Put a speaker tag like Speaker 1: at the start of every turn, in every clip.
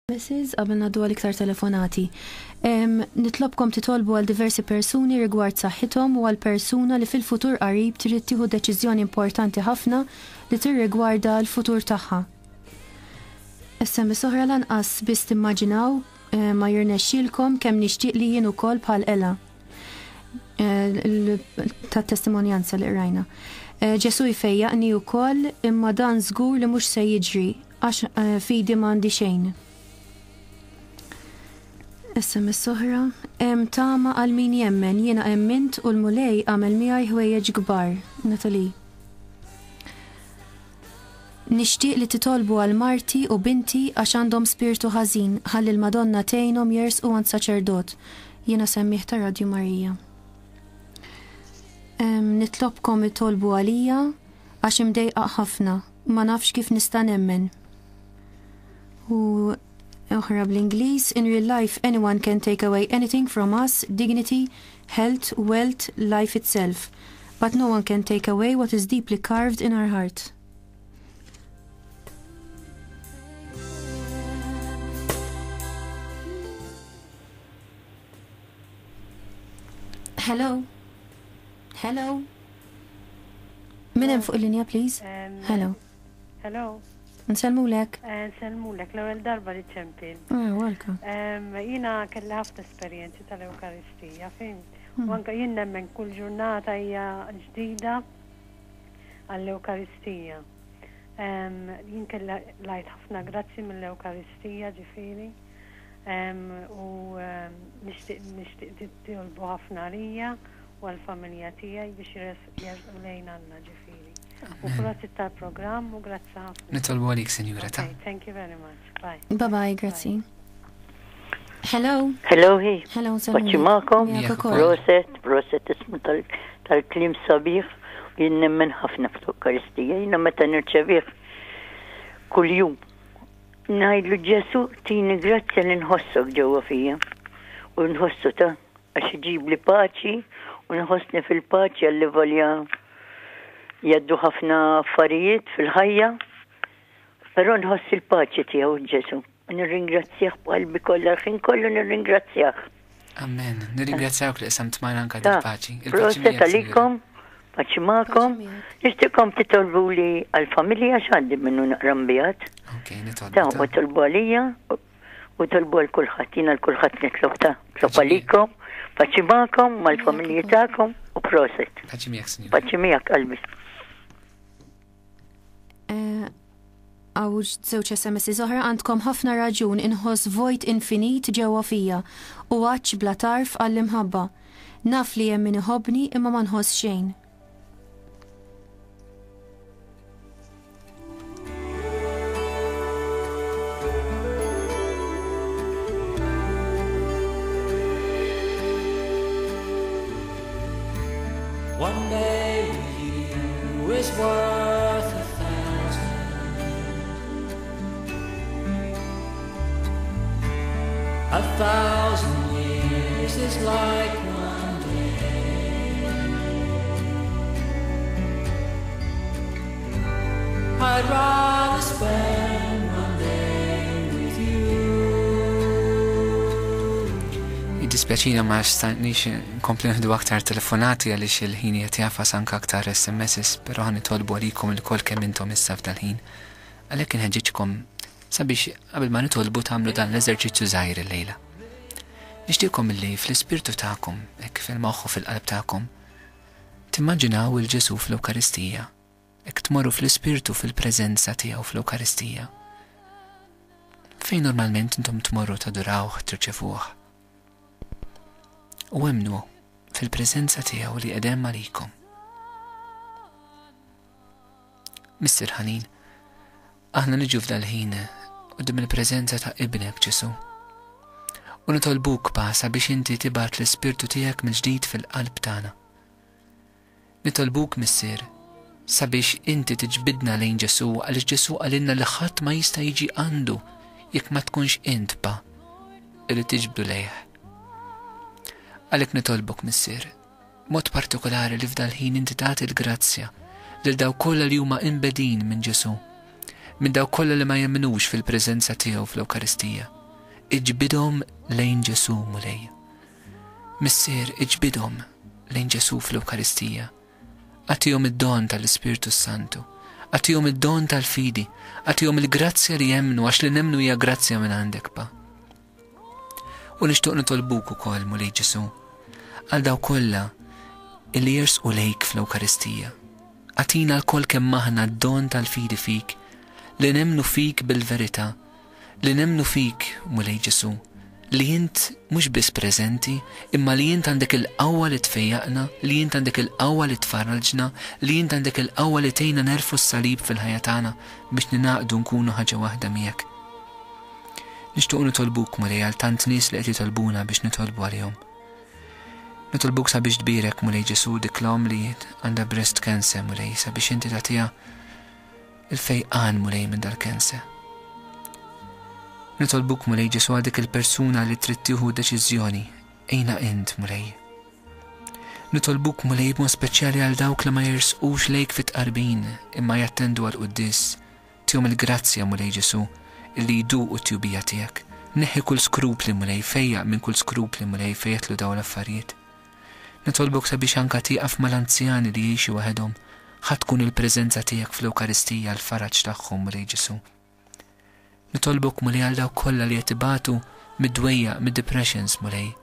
Speaker 1: Mrs. qabel naddu għal iktar telefonati. Nitlobkom titolbu għal diversi persuni rigward saħħithom u għal persuna li fil-futur qarib trid tieħu deċiżjoni importanti ħafna li tirrigwarda l-futur tagħha. SMS oħra lanqas biss timmaġinaw ma jirnexxielkom kemm nixtieq li jien ukoll bħal Ela tat-testimonjanza li qrajna. Ġesu jfejjaqni wkoll imma dan żgur li mhux se jiġri għax fidi m'għandi xejn. SMS oħra, tama għal min jemmen, jiena emmint u l-mulej għamel miegħi ħwejjeġ kbar. Natalie. Nixtieq li titolbu għal marti u binti għax għandhom spiritu ħażin, ħalli l-Madonna tgħinhom jersqu għand saċerdot. Jiena semmih ta' Radju Marija. Nitlobkom itolbu għalija għax imdejqa ħafna, ma nafx kif nista' nemmen. U oħra bl-Ingliż, in real life anyone can take away anything from us, dignity, health, wealth, life itself. But no one can take away what is deeply carved in our heart. Hello? Hello? Min hemm fuq il-linja, please? Hello?
Speaker 2: Hello?
Speaker 1: Nselmulek?
Speaker 2: Nselmulek, l-ewwel darba li ċempin.
Speaker 1: Welcome.
Speaker 2: Jina kelli ħafna esperjenzi tal-Ewkaristija, fim. U anke jien nemmen kull ġurnata hija ġdida għall-Ewkaristija. Jien kelli lajt ħafna grazzi mill-Ewkaristija ġifieri. U nixtieq titolbu ħafna għalija u għall-familja tiegħi biex jerqu lejn Alla ġifieri. U grazzi tal-programm u grazzi ħafna.
Speaker 3: Nitolbu għalik, Sinjura ta'.
Speaker 2: Thank you very much. Bye.
Speaker 1: Bye-bye, grazzi. Hello?
Speaker 4: Hello, hi.
Speaker 1: Hello,
Speaker 4: Faċimakom. Proset ismu tal-klim sabiħ. Jien nemmen ħafna fl-Eukaristija. Jina meta nirċevih kull jum. Ngħidlu Ġesu tini grazzja li nħossok ġewwa fija. U nħossu ta' għax iġib li paċi u nħossni fil-paċi għalli volja jaddu ħafna affarijiet fil-ħajja, però nħoss il-paċi tiegħu Ġesu. Nirringrazzjah b'qalbi kollha ħin kollu nirringrazzjah.
Speaker 3: Amen. Nirringrazzjawk li qsamt magħna anke dil-paċi.
Speaker 4: Proset għalikom, paċi magħkom. Nixtieqkom titolbu li għall-familja x'għandi minnu naqra mbijat.
Speaker 3: Okay, nitolbu.
Speaker 4: U tolbu għalija u tolbu għal kulħadd. Jiena l-kulħadd nitlob Tlob għalikom, paċi magħkom mal-familji tagħkom u proset.
Speaker 3: Paċi miegħek, Sinjura.
Speaker 4: Paċi miegħek qalbi.
Speaker 1: Għaw żewġ SMS oħra għandkom ħafna raġun inħoss vojt infinit ġewwa fija u għaċ bla tarf għall-imħabba. Naf li hemm min iħobbni imma ma nħoss xejn.
Speaker 5: One day with you is worth 1,000. A 1,000 years is like one day. I'd rather spend one day with you.
Speaker 3: Dispjaċina ma stanix nkompli nħdu aktar telefonati għaliex il-ħin qed jafas anke aktar SMS, però ħanitolbu għalikom il-kol kemm intom issa f'dal ħin. Għalhekk inħeġġitkom sabiex qabel ma nitolbu tagħmlu dan l-eżerċizzju żgħir illejla. Nixtieqkom illi fl-ispirtu tagħkom, hekk fil-moħħ u fil-qalb tagħkom, timmaġinaw il-Ġesu fl-Ewkaristija, hekk tmorru fl-ispirtu fil-preżenza tiegħu fl-Ewkaristija. Fejn normalment intom tmorru tadurawh, tirċevuh. U emnu fil-preżenza tiegħu li qedem għalikom. Mister Ħanin, aħna niġu f'dal-ħin qudiem il-preżenza ta' ibnek Ġesu. U nitolbuk basa biex inti tibgħat l-ispirtu tiegħek mill-ġdid fil-qalb tagħna. Nitolbuk missier sabiex inti tiġbidna lejn Ġesu għaliex Ġesu qalilna li ħadd ma jista' jiġi għandu jekk ma tkunx int ba li tiġbdu lejh. Għalhekk nitolbok missier, mod partikolari li f'dal-ħin inti tagħti l-grazzja lil daw kollha li huma imbedin minn Ġesu, minn daw kollha li ma jemminux fil-preżenza tiegħu fl-Ewkaristija. iġbidhom lejn Ġesu mulej. Missier iġbidhom lejn Ġesu fl-Ewkaristija. Għatihom id-don tal-Ispiritu Santu. Għatihom id-don tal-fidi. Għatihom il-grazzja li jemnu, għax li nemnu hija grazzja minn għandek pa. U nixtieq nitolbuk ukoll mulej Ġesu għal daw kollha illi jersqu lejk fl-Ewkaristija. Għatina l-koll kemm aħna d-don tal-fidi fik, li nemnu fik bil-verità, li nemnu fik mulej Ġesu, li jint mhux biss preżenti, imma li jint għandek il-qawwa li tfejjaqna, li jint għandek il-qawwa li tfarraġna, li jint għandek il-qawwa li tgħinna nerfu s-salib fil-ħajja tagħna biex ninaqdu nkunu ħaġa waħda miegħek. Nixtieq nitolbuk mulej għal tant nies li qed jitolbuna biex nitolbu għalihom. Nitolbuk sabiex tbierek mulej Ġesu dik l-om li għandha breast cancer mulej sabiex inti tagħtiha il-fejqan mulej minn dal-cancer. Nitolbuk mulej Ġesu għal dik il-persuna li trid tieħu deċiżjoni ejna int mulej. Nitolbuk mulej b'mod speċjali għal dawk li ma jersqux lejk fit-qarbin imma jattendu għal qudies. Tihom il-grazzja mulej Ġesu illi jduqu t-tjubija tiegħek. Neħi kull skrupli mulej, fejjaq minn kull skrupli mulej fejjetlu daw l-affarijiet. Nitolbok sabiex anka tieqaf mal-anzjani li jgħixu waħedhom, ħatkun il-preżenza tiegħek fl-Ewkaristija l-faraġġ tagħhom mulej Ġesu. Nitolbok mulej għal daw kollha li qed ibatu mid-dwejja mid-depressions mulej.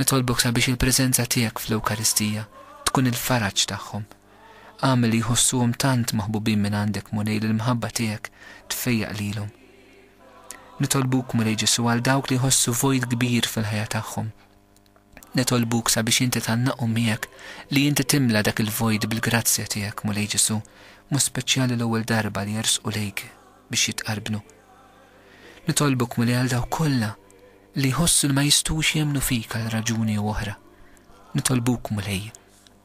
Speaker 3: Nitolbok sabiex il-preżenza tiegħek fl-Ewkaristija tkun il-faraġġ tagħhom. Għamel li jħossuhom tant maħbubin minn għandek mulej li l-mħabba tiegħek tfejjaq lilhom. Nitolbuk mulej Ġesu għal dawk li jħossu vojt kbir fil-ħajja tagħhom. Nitolbuk sabiex inti tannaqhom miegħek li inti timla dak il-vojt bil-grazzja tiegħek mulej Ġesu, mhux speċjali l-ewwel darba li jersqu lejk biex jitqarbnu. Nitolbuk mulej għal dawk kollha li jħossu li ma jistgħux jemmnu fik għal raġuni oħra. Nitolbuk mulej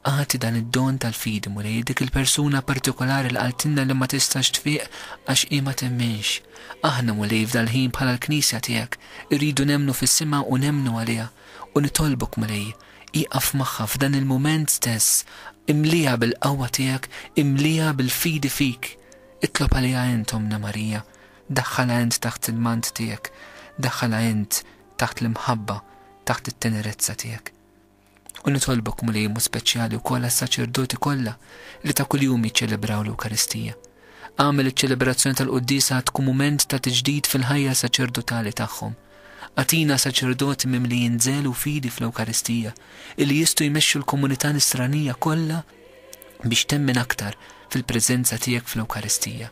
Speaker 3: għati dan id-don tal-fidi mulej dik il-persuna partikolari li għaltinna li ma tistax tfiq għax ma temmenx. Aħna mulej f'dal-ħin bħala l-Knisja tiegħek irridu nemnu fis-sima u nemnu għaliha u nitolbok mulej iqaf magħha f'dan il-mument stess, imlija bil-qawwa tiegħek, imlija bil-fidi fik. Itlob għaliha int Omna Marija, daħħalha int taħt il-mant tiegħek, daħħalha int taħt l-imħabba, taħt it-tenerezza tiegħek. U nitolbok mulej mu speċjali wkoll għas-saċerdoti kollha li ta' kuljum jiċċelebraw l-Ewkaristija. Għamel iċ-ċelebrazzjoni tal-Qudiesa tkun mument ta' tiġdid fil-ħajja saċerdotali tagħhom. Għatina saċerdoti mimlijin żelu fidi fl-Ewkaristija illi jistgħu jmexxu l-komunità nisranija kollha biex temmen aktar fil-preżenza tiegħek fl-Ewkaristija.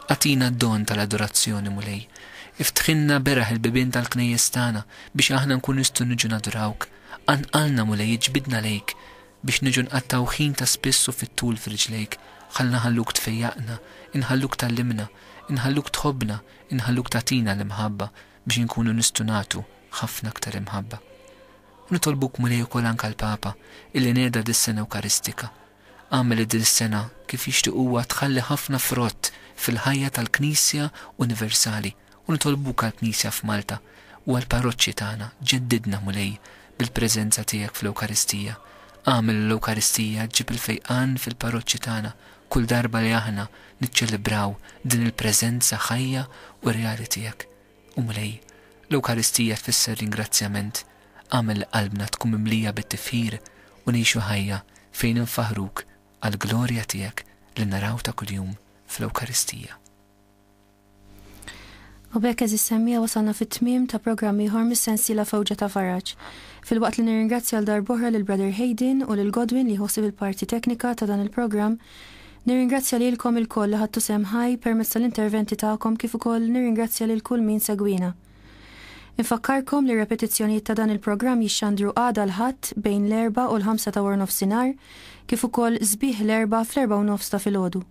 Speaker 3: Għatina d-don tal-adorazzjoni mulej. Iftħinna beraħ il-bibien tal-knejjes tagħna biex aħna nkun nistgħu niġu nadurawk. Għanqalna mulej jiġbidna lejk biex niġu nqattaw ħin ta' spissu fit-tul f'riġlejk, ħallna ħalluk tfejjaqna, inħalluk tallimna, inħalluk tħobbna, inħalluk tatina l-imħabba biex nkunu nistunatu ħafna aktar imħabba. U nitolbuk mulej ukoll anke l-Papa illi nieda dis-sena Ewkaristika. Għamel dis-sena kif jixtieq huwa tħalli ħafna frott fil-ħajja tal-Knisja Universali u nitolbuk għall-Knisja f'Malta u għall-parroċċi tagħna ġeddidna mulej bil-preżenza tiegħek fl-Ewkaristija. Għamel l-Ewkaristija ġib il-fejqan fil-parroċċi tagħna kull darba li aħna niċċelebraw din il-preżenza ħajja u reali tiegħek. U mulej, l-Ewkaristija tfisser ringrazzjament. Għamel qalbna tkun mimlija bit-tifħir u nixu ħajja fejn infaħruk għall-glorja tiegħek li naraw ta' kuljum fl-Ewkaristija.
Speaker 1: U bekk eżis semmija wasalna fit-tmiem ta' programmi ieħor mis-sensiela Fewġa ta' Faraġġ. Fil-waqt li nirringrazzja għal darb'oħra lil Brother Hayden u lil Godwin li jħossib il-parti teknika ta' dan il-programm, nirringrazzja lilkom il-koll li ħadtu sehem ħaj permezz tal-interventi tagħkom kif ukoll nirringrazzja lil kull min segwina. Infakkarkom li repetizzjonijiet ta' dan il-programm jixxandru għada l-ħadd bejn l-4 u l-5 ta' nofsinhar, kif ukoll sbieħ l-4 fl-4 u nofs ta' filgħodu.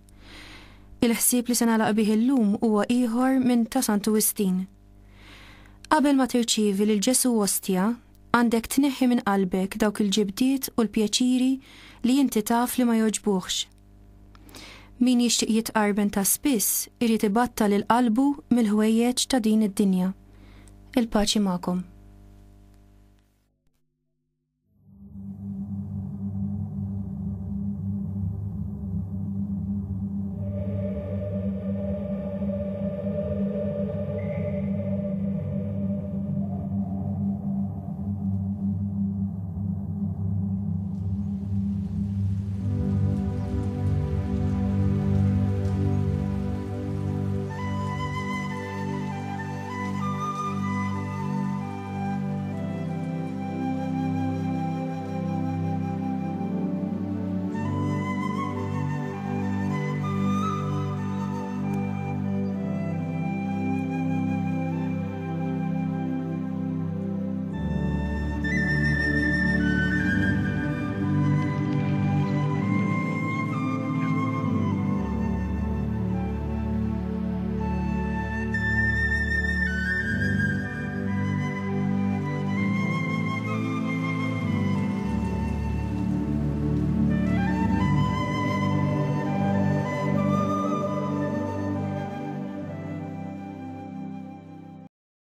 Speaker 1: Il-ħsieb li se nagħlaq bih illum huwa ieħor minn ta' Santu Wistin. Qabel ma tirċievi lil Ġesu ostja, għandek tneħħi minn qalbek dawk il-ġibdiet u l-pjaċiri li inti taf li ma jogħġbuhx. Min jixtieq jitqarben ta' spiss irid ibattal il-qalbu mill-ħwejjeġ ta' din id-dinja. Il-paċi magħkom.